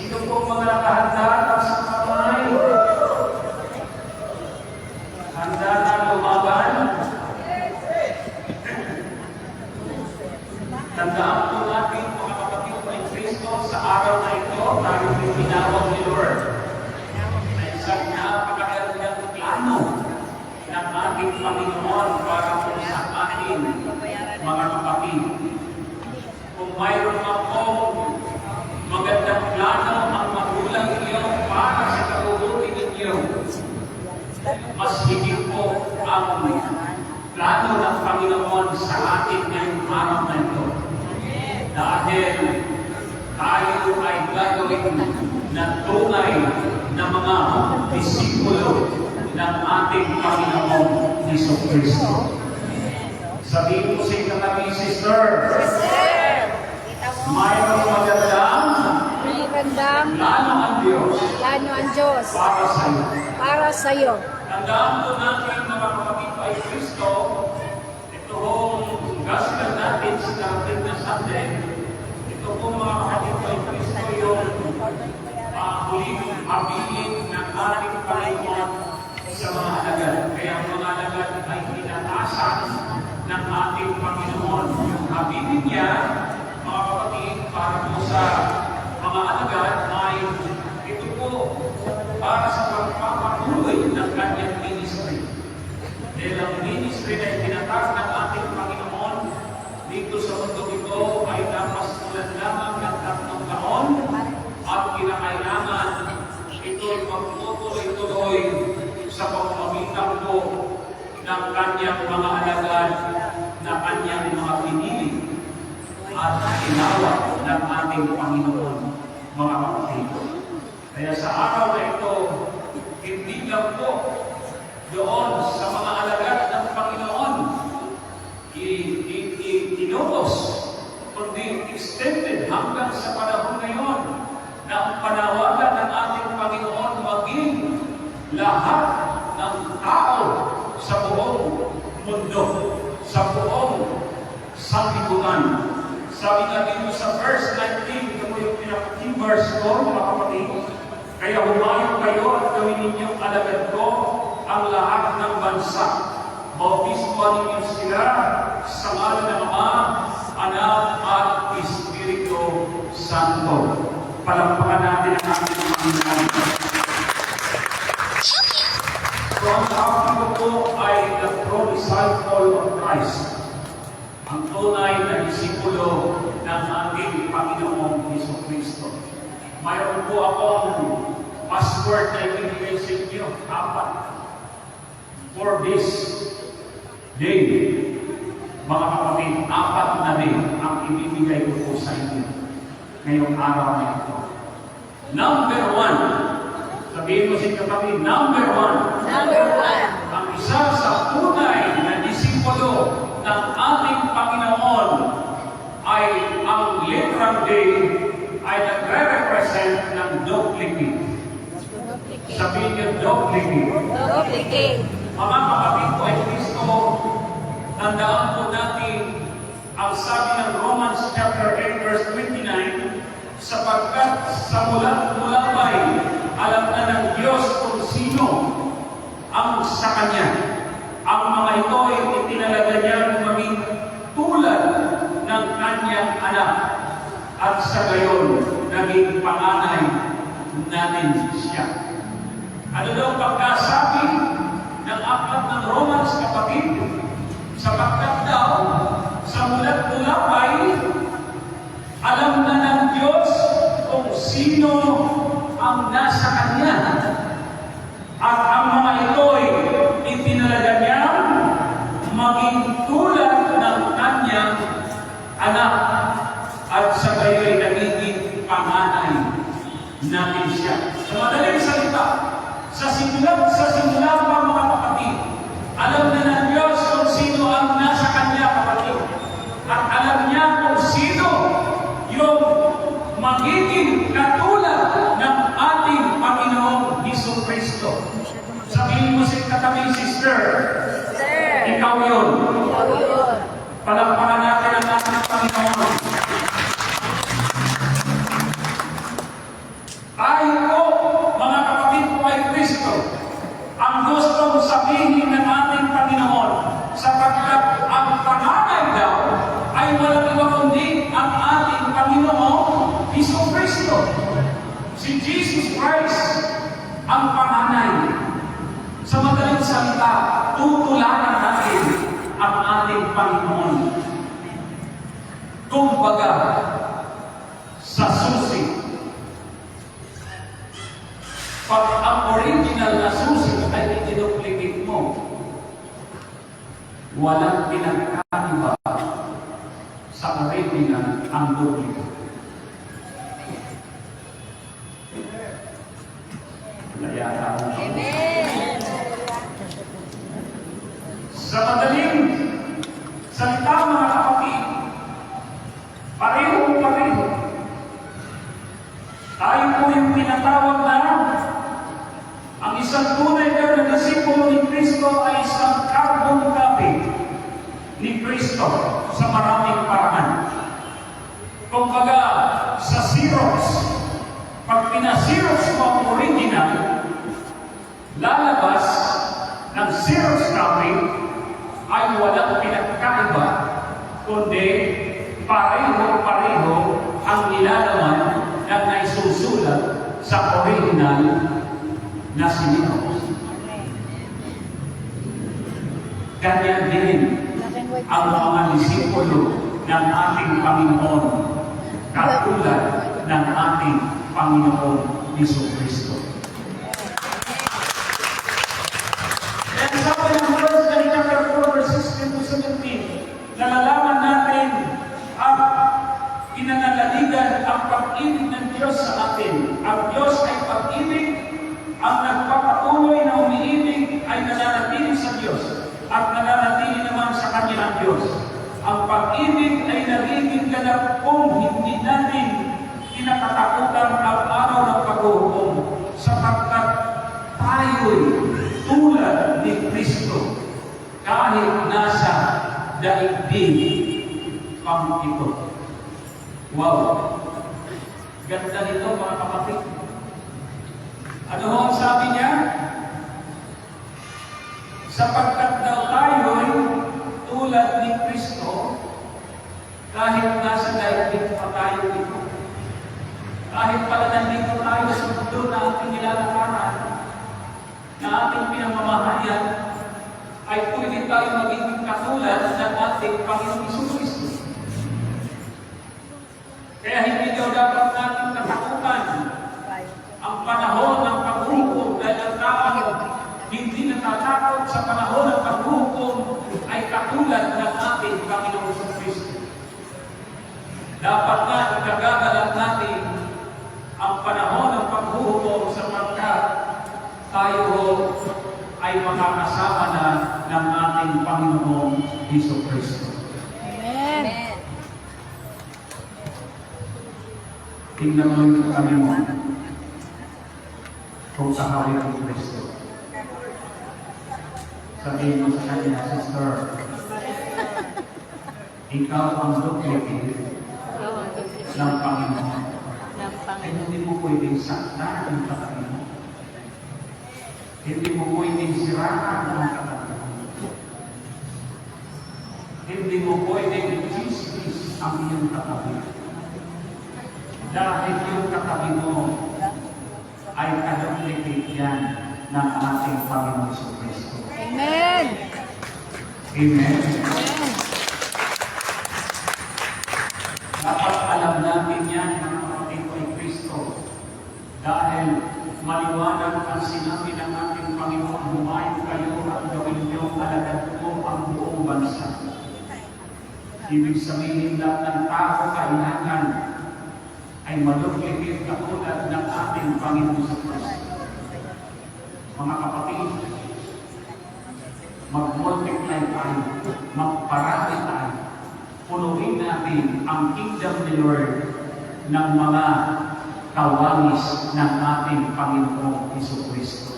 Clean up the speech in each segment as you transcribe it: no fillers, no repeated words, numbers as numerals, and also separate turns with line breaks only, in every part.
Sino po mga nakahanda at sa kamay? Handa na lumaban? Tandaan po natin mga kapatid ko ng Kristo sa araw na ito, tayo may tinawag ni Lord. Na isang napakagandang plano ng ating Panginoon para po sa atin, mga kapatid. Kung mayroon akong magandang plano ang magulang ninyo para sa kabubuti ninyo, mas higit po ang plano ng Panginoon sa atin ngayong araw na ito. Dahil tayo ay gagawin na tunay na mga disipulo ng ating Panginoon Jesucristo. Sabihin mo sa katabi, sister, mayroong magandang plano ang Diyos
para sa iyo.
Tandaan po natin mga kapatid ay Kristo, ito hong gospel natin sa darating na Sunday, ito po mga kapatid ay Kristo yung huling habilin ng ating Panginoon sa mga alagad. Kaya ang mga alagad ay tinatasan ng ating Panginoon. Yung habilin niya, mga kapatid, para po sa mga alagad ay ito po para sa pagpapatuloy ng kanyang ministry. Dahil ang ministry na itinatag ng ating Panginoon dito sa mundo ito ay napasulan lamang ng 3 taon at kinakailangan ito'y magtutuloy-tuloy sa pagpapamitan po ng kanyang mga alagad na kanyang mga pinili at tinawag ng ating Panginoon, mga kapatid. Kaya sa araw na ito, hindi lang po doon sa mga alagad ng Panginoon inutos, kundi extended hanggang sa panahon ngayon na ang panawagan ng ating Panginoon maging lahat ng tao sa buong mundo, sa buong sanlibutan. Sabi nga dito sa verse 19, ito po yung pinakating verse ko, mga kapatid, kaya humayo kayo at gawin ninyong alagad ko ang lahat ng bansa. Bautismuhan ninyo sila sa ngalan ng Ama, Anak at Espiritu Santo. Palampakan natin ang ating Panginoon. So ang topic ko po ay the true disciple of Christ. Ang tunay na disipulo ng ating Panginoong Jesucristo. Mayroon po akong password na ibigay sa inyo, 4. For this day, mga kapatid, 4 na day ang ibibigay ko po sa inyo ngayong araw na ito. Number 1, sabihin mo si kapatid, number 1. Ang isa sa tunay na disipulo ng ating Panginoon ay ang literal day ay nagre-represent ng duplicate. Sabihin niyo, duplicate. Mga kapatid ko ay Kristo, tandaan po natin ang sabi ng Romans chapter 8 verse 29, sapagkat sa mula-mulabay alam na ng Diyos kung sino ang sa Kanya. Ang mga ito ay itinalaga niya maging tulad ng Kanyang anak at sa gayon naging panganay natin siya. Ano daw pagkasabi ng aklat ng Romans, kapatid? Sapagkat daw sa mulat-mulabay alam na ng Diyos kung sino ang nasa Kanya. At ang mga ito'y itinalaga niya maging tulad ng Kanyang anak at sa gayo'y nagiging panganay natin siya. Sa madaling salita, sa simula pa mga kapatid, alam na ng Diyos kung sino ang nasa Kanya, kapatid. At alam niya kung sino yung magiging katulad ng ating Panginoong Jesucristo. Sabihin mo si katabi, sister, ikaw yun. Palampakan natin ang ating Panginoon. Heso Kristo. Si Jesus Christ ang panganay. Sa madaling salita, tutularan natin ang ating Panginoon. Kumbaga, sa susi. Pag ang original na susi ay idinuplicate mo, walang pinagkaiba sa original ang duplicate.
Amen.
Sa madaling salita, mga kapatid, pareho-pareho. Tayo po yung pinatawag na ang isang tunay na disipulo ni Kristo ay isang carbon copy ni Kristo sa maraming paraan. Kumbaga, sa Xerox, pag pina-Xerox mo ang original, lalabas ng Xerox copy ay walang pinagkaiba, kundi pareho-pareho ang nilalaman na naisusulat sa original na sinino. Ganyan din ang mga disipulo ng ating Panginoon, katulad ng ating Panginoon Heso Kristo. And sabi ng Diyos na chapter 4, verses 10 to 17, nalalaman natin ang pinangalaligan ang pag-ibig ng Diyos sa atin. Ang Diyos ay pag-ibig, ang nagpapatuloy na umiibig ay nananatili sa Diyos at nananatili naman sa kanilang Diyos. Ang pag-ibig ay nagiging ganap kung hindi natin kinakatakutan ang araw ng paghuhukom sapagkat tayo'y tulad ni Kristo kahit nasa daigdig pang ito. Wow! Ganda nito, mga kapatid. Ano ho ang sabi niya? Sapagkat daw tayo'y tulad ni Kristo kahit nasa daigdig pa tayo ito. Kahit pala nandito tayo sa mundo na ating nilalakaran, na ating pinamamahayan, ay pwede tayo magiging katulad ng ating Panginoong Hesus Kristo. Kaya hindi daw dapat natin katakutan ang panahon ng paghuhukom dahil ang tao hindi natatakot sa panahon ng paghuhukom ay katulad ng ating Panginoong Hesus Kristo. Dapat na ikagagalat natin ang panahon ng paghuhukom sapagkat tayo ay makakasama na ng ating Panginoong Hesus Kristo.
Amen.
Tingnan mo yung kami mo kung sa hari ng Kristo. Sabihin mo sa kanya, sister, ikaw ang duplicate ng Panginoon. Ay hindi mo pwedeng saktan ang katabi mo. Hindi mo pwedeng siraan ang katabi mo. Hindi mo pwedeng chismis ang iyong katabi. Dahil yung katabi mo ay kaduplicate yan ng ating Panginoon sa Kristo.
Amen.
Amen.
Amen.
Dapat alam natin yan, mga kapatid kay Kristo. Dahil maliwanag ang sinabi ng ating Panginoon, humayo kayo at gawin niyo alagad ko ang buong bansa. Ibig sabihin lahat ng tao kailangan ay maduplicate katulad ng ating Panginoon sa Kristo. Mga kapatid, mag-multiply tayo, magparami tayo, punuin natin ang kingdom ni Lord ng mga kawangis ng ating Panginoong Hesus Kristo.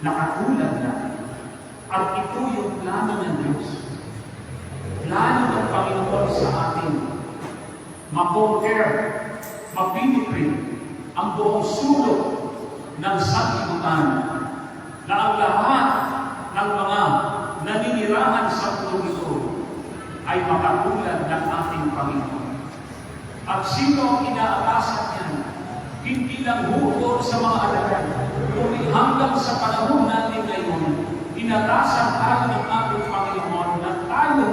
Nakatulad natin. At ito yung plano ng Diyos. Plano ng Panginoon sa atin. Ma-conquer, ma-penetrate ang buong sulok ng sanlibutan na ang lahat ng mga naninirahan sa mundo ito ay makatulad ng ating Panginoon. At sino ang inaatasan niya? Hindi lang bukod sa mga alagad, kundi hanggang sa panahon natin ngayon, inatasan tayo ng ating Panginoon na tayo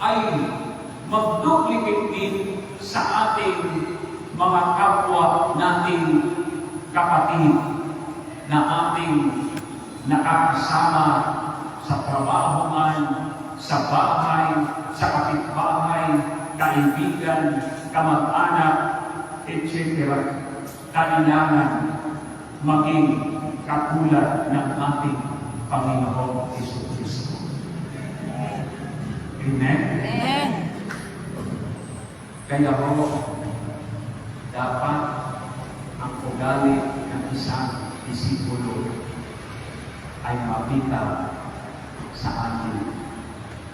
ay mag-duplicate din sa ating mga kapwa nating kapatid na ating nakakasama sa trabahoan, sa bahay, sa kapitbahay, kaibigan, kamag-anak, etc. Kailangan maging katulad ng ating Panginoong Jesucristo. Amen?
Amen.
Kaya ho, dapat ang ugali ng isang disipulo ay makita sa atin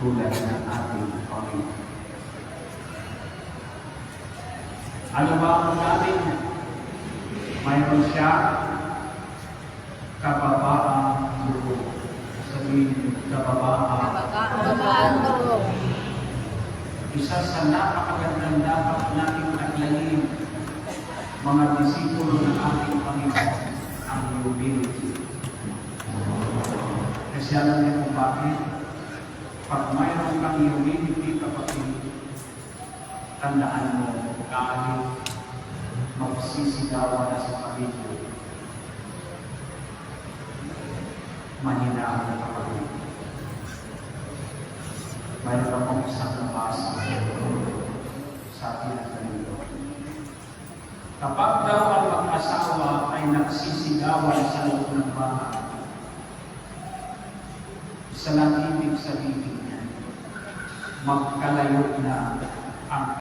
tulad ng ating Panginoon. Ano ba ang ugali niya? Mayroon siya kababaang loob. Sabihin, kababaang
Kababaan loob.
isa sa napakagandang dapat nating aglayin mga disipulo ng ating Panginoon ang humility. Kasi alam niyo kung bakit? Pag mayroon kang humility, kapatid, tandaan mo kahit magsisigawan na sa pamilya, mahinaan na kapatid. Mayroon akong isang nabasa sa atin at ganito. Kapag daw ang mag-asawa ay nagsisigawan sa loob ng bahay, isa lang ibig sabihin niya, magkalayo na ang